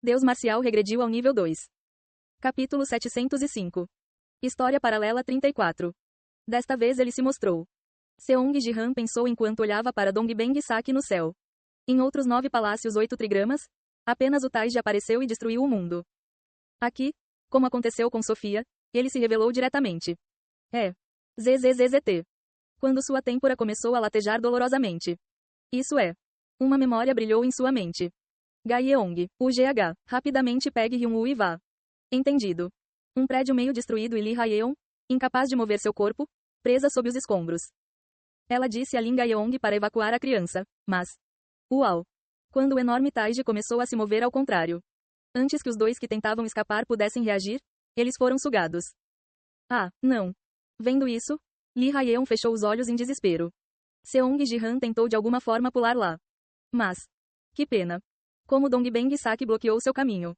Deus marcial regrediu ao nível 2. Capítulo 705. História paralela 34. Desta vez ele se mostrou. Seong Ji-han pensou enquanto olhava para Dongbang Saki no céu. Em outros 9 palácios 8 trigramas, apenas o Taiji apareceu e destruiu o mundo. Aqui, como aconteceu com Sofia, ele se revelou diretamente. ZZZZT. Quando sua têmpora começou a latejar dolorosamente. Isso é. Uma memória brilhou em sua mente. Gaeong, UGH, rapidamente pegue Hyun-woo e vá. Entendido. Um prédio meio destruído e Lee Haeon, incapaz de mover seu corpo, presa sob os escombros. Ela disse a Lin Gaeong para evacuar a criança, mas... Uau! Quando o enorme Taiji começou a se mover ao contrário. Antes que os dois que tentavam escapar pudessem reagir, eles foram sugados. Ah, não. Vendo isso, Lee Haeon fechou os olhos em desespero. Seong Ji-han tentou de alguma forma pular lá. Mas... Que pena. Como Dongbang Saki bloqueou seu caminho.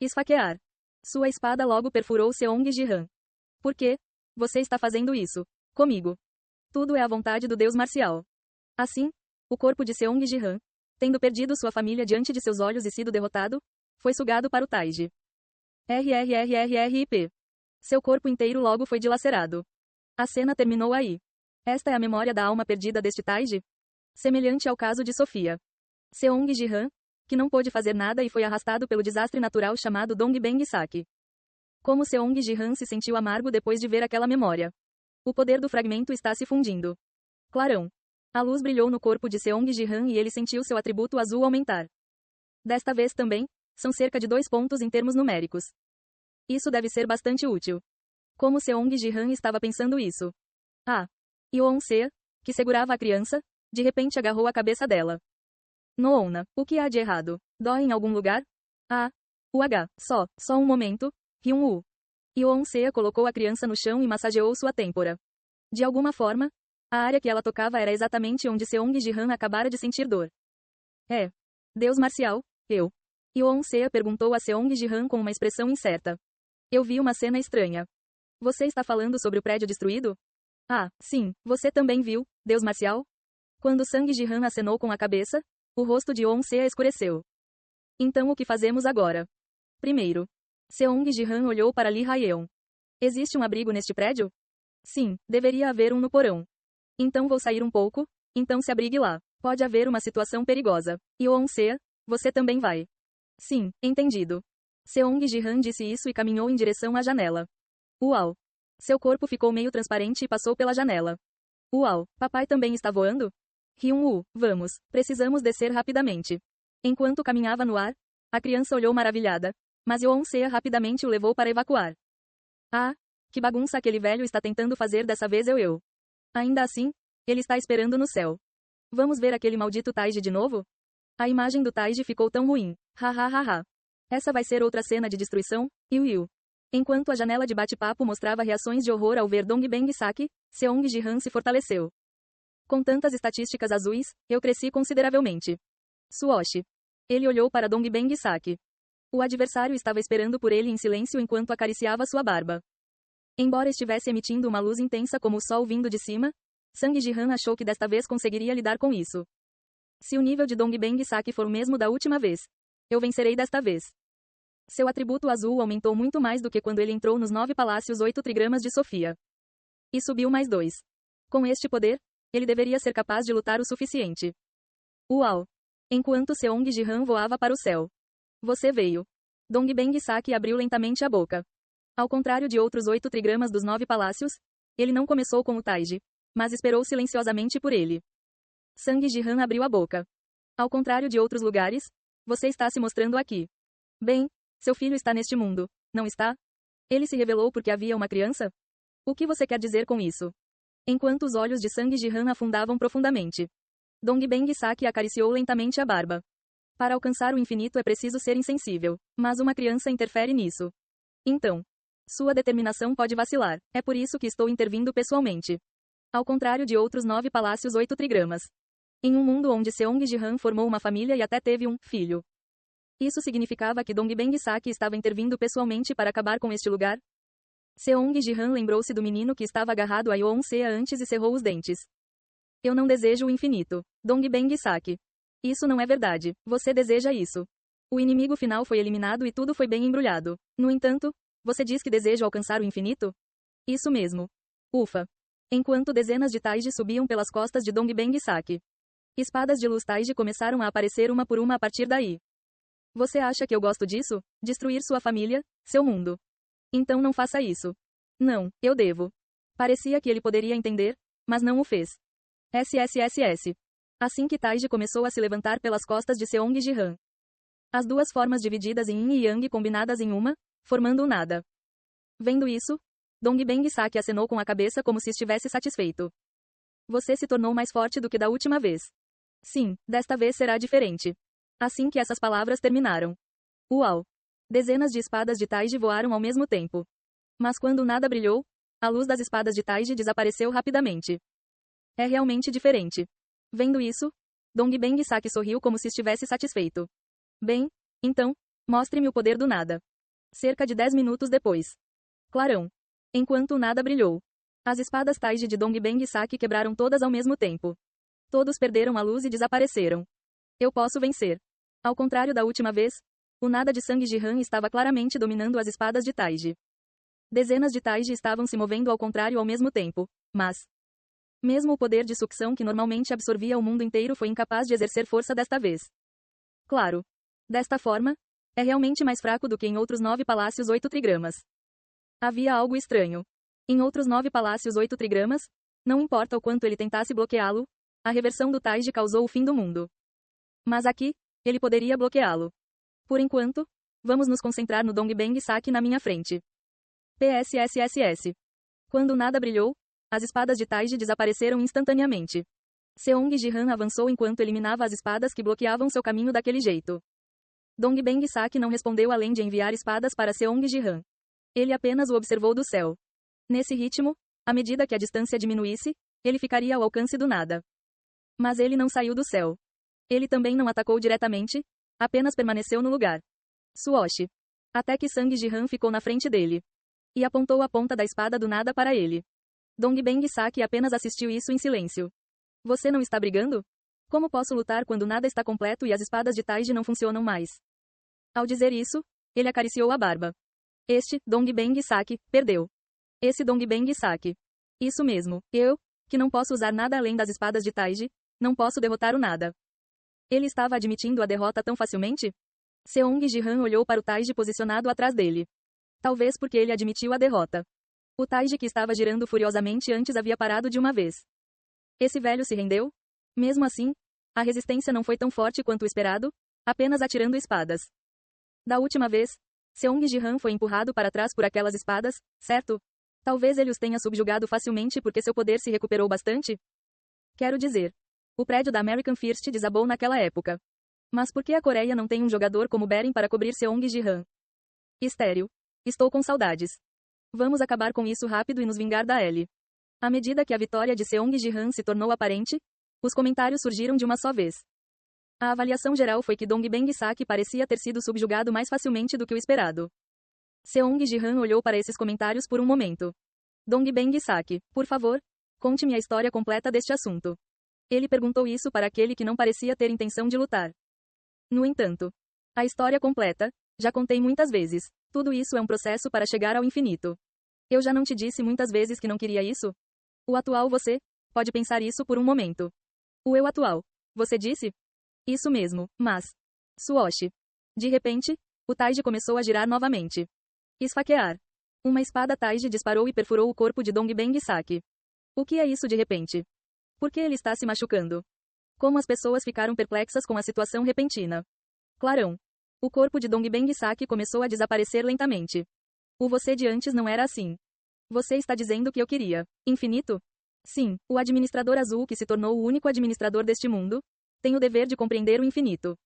Esfaquear. Sua espada logo perfurou Seong Ji-han. Por quê? Você está fazendo isso? Comigo. Tudo é a vontade do Deus marcial. Assim, o corpo de Seong Ji-han, tendo perdido sua família diante de seus olhos e sido derrotado, foi sugado para o Taiji. RRRRRIP. Seu corpo inteiro logo foi dilacerado. A cena terminou aí. Esta é a memória da alma perdida deste Taiji? Semelhante ao caso de Sofia. Seong Ji-han, que não pôde fazer nada e foi arrastado pelo desastre natural chamado Dongbang Saki. Como Seong Ji-han se sentiu amargo depois de ver aquela memória. O poder do fragmento está se fundindo. Clarão. A luz brilhou no corpo de Seong Ji-han e ele sentiu seu atributo azul aumentar. Desta vez também, são cerca de 2 pontos em termos numéricos. Isso deve ser bastante útil. Como Seong Ji-han estava pensando isso? Yeon-se, que segurava a criança, de repente agarrou a cabeça dela. Noona, o que há de errado? Dói em algum lugar? Só um momento, Hyun-woo. Yeon-se colocou a criança no chão e massageou sua têmpora. De alguma forma, a área que ela tocava era exatamente onde Seong Ji-han acabara de sentir dor. Deus marcial, eu. Yeon-se perguntou a Seong Ji-han com uma expressão incerta. Eu vi uma cena estranha. Você está falando sobre o prédio destruído? Sim, você também viu, Deus marcial? Quando Sang Ji-han acenou com a cabeça, o rosto de Yeon-se escureceu. Então o que fazemos agora? Primeiro, Seong Ji-han olhou para Lee Haeon. Existe um abrigo neste prédio? Sim, deveria haver um no porão. Então vou sair um pouco, então se abrigue lá. Pode haver uma situação perigosa. Yeon-se, você também vai. Sim, entendido. Seong Ji-han disse isso e caminhou em direção à janela. Uau! Seu corpo ficou meio transparente e passou pela janela. Uau, papai também está voando? Hyun-woo, vamos, precisamos descer rapidamente. Enquanto caminhava no ar, a criança olhou maravilhada, mas Yeon-se rapidamente o levou para evacuar. Que bagunça aquele velho está tentando fazer dessa vez eu. Ainda assim, ele está esperando no céu. Vamos ver aquele maldito Taiji de novo? A imagem do Taiji ficou tão ruim. Essa vai ser outra cena de destruição, Yu. Enquanto a janela de bate-papo mostrava reações de horror ao ver Dongbang Saki, Seong Ji-han se fortaleceu. Com tantas estatísticas azuis, eu cresci consideravelmente. Suoshi. Ele olhou para Dongbang Saki. O adversário estava esperando por ele em silêncio enquanto acariciava sua barba. Embora estivesse emitindo uma luz intensa como o sol vindo de cima, Sang Ji-han achou que desta vez conseguiria lidar com isso. Se o nível de Dongbang Saki for o mesmo da última vez, eu vencerei desta vez. Seu atributo azul aumentou muito mais do que quando ele entrou nos 9 palácios 8 trigramas de Sofia. E subiu mais 2. Com este poder, ele deveria ser capaz de lutar o suficiente. Uau! Enquanto Seong Ji-han voava para o céu. Você veio. Dongbang Saki abriu lentamente a boca. Ao contrário de outros 8 trigramas dos 9 palácios, ele não começou com o Taiji, mas esperou silenciosamente por ele. Sang Ji-han abriu a boca. Ao contrário de outros lugares, você está se mostrando aqui. Bem, seu filho está neste mundo, não está? Ele se revelou porque havia uma criança? O que você quer dizer com isso? Enquanto os olhos de Sang Ji-han afundavam profundamente, Dongbang Saki acariciou lentamente a barba. Para alcançar o infinito é preciso ser insensível, mas uma criança interfere nisso. Então, sua determinação pode vacilar, é por isso que estou intervindo pessoalmente. Ao contrário de outros 9 palácios 8 trigramas. Em um mundo onde Seong Ji-han formou uma família e até teve um filho. Isso significava que Dongbang Saki estava intervindo pessoalmente para acabar com este lugar? Seong Ji-han lembrou-se do menino que estava agarrado a Yeon-se antes e cerrou os dentes. Eu não desejo o infinito. Dongbang Saki. Isso não é verdade. Você deseja isso. O inimigo final foi eliminado e tudo foi bem embrulhado. No entanto, você diz que deseja alcançar o infinito? Isso mesmo. Ufa. Enquanto dezenas de Taiji subiam pelas costas de Dongbang Saki, espadas de luz Taiji começaram a aparecer uma por uma a partir daí. Você acha que eu gosto disso? Destruir sua família, seu mundo. Então não faça isso. Não, eu devo. Parecia que ele poderia entender, mas não o fez. SSSS. Assim que Taiji começou a se levantar pelas costas de Seong Ji-han. As duas formas divididas em Yin e Yang combinadas em uma, formando um nada. Vendo isso, Dongbang Saki acenou com a cabeça como se estivesse satisfeito. Você se tornou mais forte do que da última vez. Sim, desta vez será diferente. Assim que essas palavras terminaram. Uau! Dezenas de espadas de Taiji voaram ao mesmo tempo. Mas quando nada brilhou, a luz das espadas de Taiji desapareceu rapidamente. É realmente diferente. Vendo isso, Dongbang Saki sorriu como se estivesse satisfeito. Bem, então, mostre-me o poder do nada. Cerca de 10 minutos depois. Clarão. Enquanto o nada brilhou, as espadas Taiji de Dongbang Saki quebraram todas ao mesmo tempo. Todos perderam a luz e desapareceram. Eu posso vencer. Ao contrário da última vez, o nada de Sang Ji-han estava claramente dominando as espadas de Taiji. Dezenas de Taiji estavam se movendo ao contrário ao mesmo tempo, mas mesmo o poder de sucção que normalmente absorvia o mundo inteiro foi incapaz de exercer força desta vez. Claro. Desta forma, é realmente mais fraco do que em outros 9 palácios 8 trigramas. Havia algo estranho. Em outros 9 palácios 8 trigramas, não importa o quanto ele tentasse bloqueá-lo, a reversão do Taiji causou o fim do mundo. Mas aqui, ele poderia bloqueá-lo. Por enquanto, vamos nos concentrar no Dongbang Saki na minha frente. PSSSS. Quando nada brilhou, as espadas de Taiji desapareceram instantaneamente. Seong Ji-han avançou enquanto eliminava as espadas que bloqueavam seu caminho daquele jeito. Dongbang Saki não respondeu além de enviar espadas para Seong Ji-han. Ele apenas o observou do céu. Nesse ritmo, à medida que a distância diminuísse, ele ficaria ao alcance do nada. Mas ele não saiu do céu. Ele também não atacou diretamente, apenas permaneceu no lugar. Suoshi. Até que Sang Ji-han ficou na frente dele. E apontou a ponta da espada do nada para ele. Dongbang Saki apenas assistiu isso em silêncio. Você não está brigando? Como posso lutar quando nada está completo e as espadas de Taiji não funcionam mais? Ao dizer isso, ele acariciou a barba. Este, Dongbang Saki, perdeu. Esse Dongbang Saki. Isso mesmo, eu, que não posso usar nada além das espadas de Taiji, não posso derrotar o nada. Ele estava admitindo a derrota tão facilmente? Seong Ji-han olhou para o Taiji posicionado atrás dele. Talvez porque ele admitiu a derrota. O Taiji que estava girando furiosamente antes havia parado de uma vez. Esse velho se rendeu? Mesmo assim, a resistência não foi tão forte quanto o esperado, apenas atirando espadas. Da última vez, Seong Ji-han foi empurrado para trás por aquelas espadas, certo? Talvez ele os tenha subjugado facilmente porque seu poder se recuperou bastante? Quero dizer, o prédio da American First desabou naquela época. Mas por que a Coreia não tem um jogador como Beren para cobrir Seong Ji-han? Estéril. Estou com saudades. Vamos acabar com isso rápido e nos vingar da Ellie. À medida que a vitória de Seong Ji-han se tornou aparente, os comentários surgiram de uma só vez. A avaliação geral foi que Dongbang Saki parecia ter sido subjugado mais facilmente do que o esperado. Seong Ji-han olhou para esses comentários por um momento. Dongbang Saki, por favor, conte-me a história completa deste assunto. Ele perguntou isso para aquele que não parecia ter intenção de lutar. No entanto, a história completa, já contei muitas vezes. Tudo isso é um processo para chegar ao infinito. Eu já não te disse muitas vezes que não queria isso? O atual você, pode pensar isso por um momento. O eu atual, você disse? Isso mesmo, mas... Suoshi. De repente, o Taiji começou a girar novamente. Esfaquear. Uma espada Taiji disparou e perfurou o corpo de Dongbang Saki. O que é isso de repente? Por que ele está se machucando? Como as pessoas ficaram perplexas com a situação repentina. Clarão. O corpo de Dongbang Saki começou a desaparecer lentamente. O você de antes não era assim. Você está dizendo que eu queria infinito? Sim, o administrador azul que se tornou o único administrador deste mundo, tem o dever de compreender o infinito.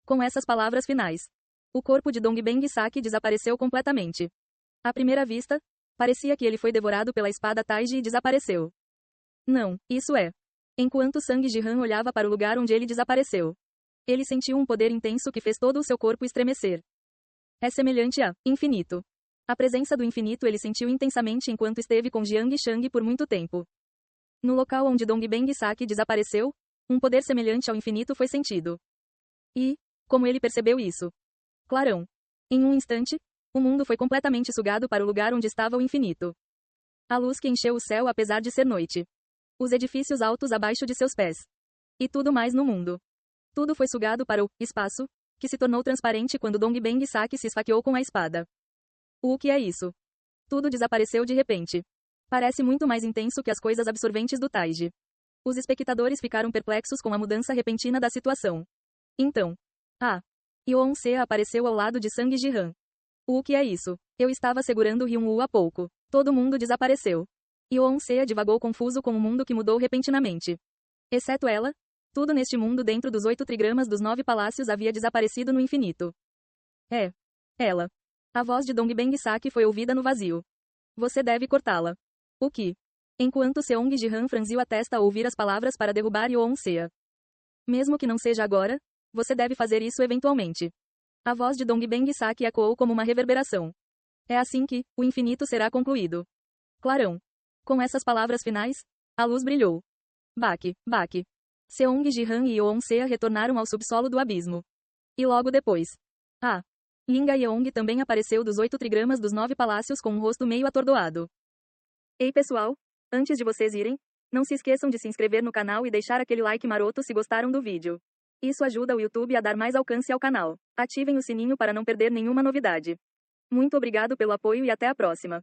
Com essas palavras finais, o corpo de Dongbang Saki desapareceu completamente. À primeira vista, parecia que ele foi devorado pela espada Taiji e desapareceu. Não, isso é. Enquanto Sang Ji-han olhava para o lugar onde ele desapareceu, ele sentiu um poder intenso que fez todo o seu corpo estremecer. É semelhante a infinito. A presença do infinito ele sentiu intensamente enquanto esteve com Jiang Shang por muito tempo. No local onde Dongbang Saki desapareceu, um poder semelhante ao infinito foi sentido. E, Como ele percebeu isso? Clarão. Em um instante, o mundo foi completamente sugado para o lugar onde estava o infinito. A luz que encheu o céu apesar de ser noite. Os edifícios altos abaixo de seus pés. E tudo mais no mundo. Tudo foi sugado para o espaço, que se tornou transparente quando Dongbeng Saki se esfaqueou com a espada. O que é isso? Tudo desapareceu de repente. Parece muito mais intenso que as coisas absorventes do Taiji. Os espectadores ficaram perplexos com a mudança repentina da situação. Então. Yeon-se apareceu ao lado de Sang Ji-han. O que é isso? Eu estava segurando Hyun-woo há pouco. Todo mundo desapareceu. Yeon-se divagou confuso com o mundo que mudou repentinamente. Exceto ela, tudo neste mundo dentro dos 8 trigramas dos 9 palácios havia desaparecido no infinito. É. Ela. A voz de Dongbeng Saki foi ouvida no vazio. Você deve cortá-la. O que? Enquanto Seong Ji-han franziu a testa ao ouvir as palavras para derrubar Yeon-se. Mesmo que não seja agora, você deve fazer isso eventualmente. A voz de Dongbeng Saki ecoou como uma reverberação. É assim que o infinito será concluído. Clarão. Com essas palavras finais, a luz brilhou. Baque, baque. Seong Ji-han e Yeon-se retornaram ao subsolo do abismo. E logo depois. Linga Yeong também apareceu dos 8 trigramas dos 9 palácios com um rosto meio atordoado. Ei pessoal, antes de vocês irem, não se esqueçam de se inscrever no canal e deixar aquele like maroto se gostaram do vídeo. Isso ajuda o YouTube a dar mais alcance ao canal. Ativem o sininho para não perder nenhuma novidade. Muito obrigado pelo apoio e até a próxima.